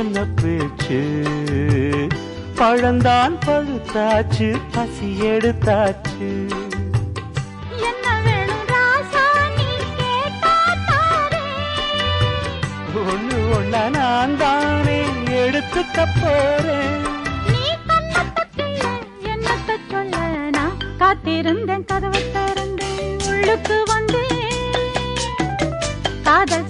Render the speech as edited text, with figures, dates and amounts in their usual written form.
என்ன பேச்சு பழந்தான் பழுத்தாச்சு பசி எடுத்தாச்சு என்ன வேணும் ராசா நீ கேட்டா ஒண்ணு ஒண்ணா நான் தானே எடுத்துக்க போறேன் நீ கண்ணத்துல என்னத்த சொல்ல நான் காத்திருந்தேன் கதவை திறந்தேன் உள்ளுக்கு வந்தேன் காதல்